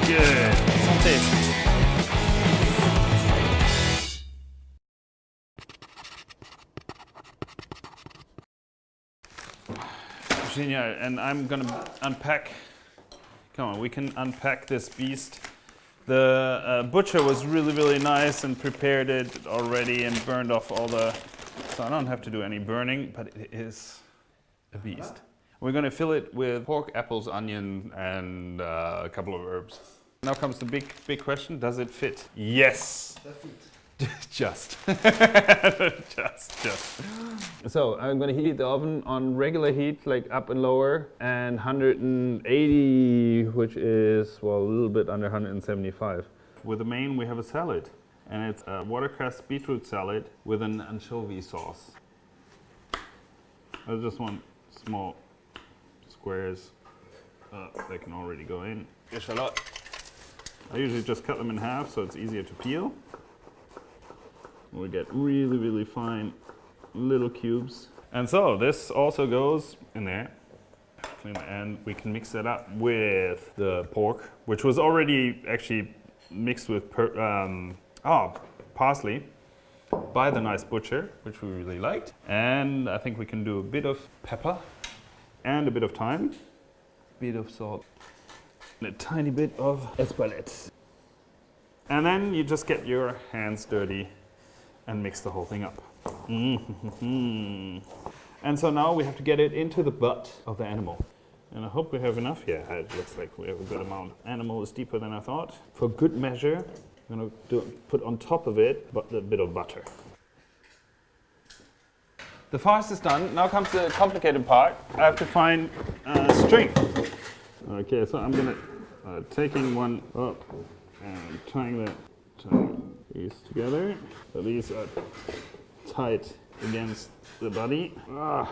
Good. Santé. Genial. And I'm gonna unpack. Come on, we can unpack this beast. The butcher was really nice and prepared it already and burned off all the. So I don't have to do any burning, but it is a beast. We're going to fill it with pork, apples, onion, and a couple of herbs. Now comes the big question: does it fit? Yes. Just. just. So I'm going to heat the oven on regular heat, like up and lower, and 180, which is, well, a little bit under 175. With the main, we have a salad, and it's a watercress beetroot salad with an anchovy sauce. I just want small squares. They can already go in. Echalot. I usually just cut them in half so it's easier to peel. We get really fine little cubes. And so this also goes in there. And we can mix that up with the pork, which was already actually mixed with parsley by the nice butcher, which we really liked. And I think we can do a bit of pepper and a bit of thyme, a bit of salt, and a tiny bit of espelette. And then you just get your hands dirty and mix the whole thing up. And so now we have to get it into the butt of the animal. And I hope we have enough here. It looks like we have a good amount. Animal is deeper than I thought. For good measure, I'm going to put on top of it a bit of butter. The farce is done. Now comes the complicated part. I have to find string. Okay, so I'm going to taking one up and tying these together. So these are tight against the body. That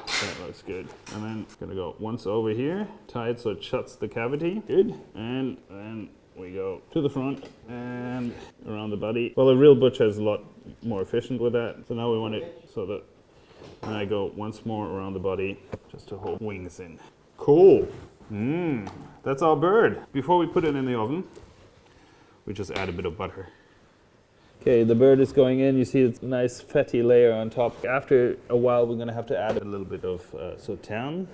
looks good. And then it's gonna go once over here, tight so it shuts the cavity. Good. And then we go to the front and around the body. Well, a real butcher is a lot more efficient with that. So now we want it so that then I go once more around the body just to hold wings in. Cool. That's our bird. Before we put it in the oven, we just add a bit of butter. Okay, the bird is going in. You see it's a nice fatty layer on top. After a while, we're going to have to add a little bit of sauterne.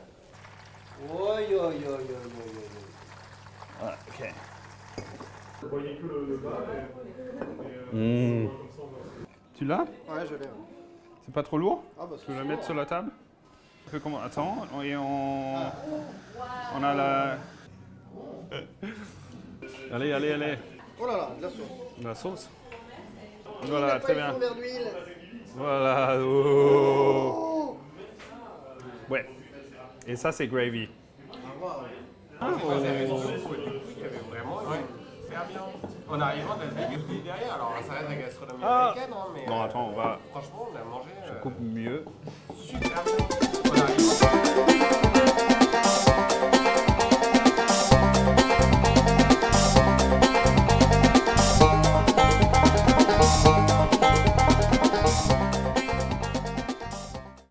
Okay. Tu l'as? Ouais, je l'ai. C'est pas trop lourd? Ah bah, tu veux la mettre sur la table? Attends, et on a la... Allez. Oh là là, de la sauce. La sauce. Voilà, très bien. D'huile. Voilà. Oh. Ouais. Et ça, c'est gravy. On arrive à la gastronomie derrière, alors ça reste la gastronomie américaine, mais non, attends, on va... franchement, on a mangé... Je coupe mieux. Super bien.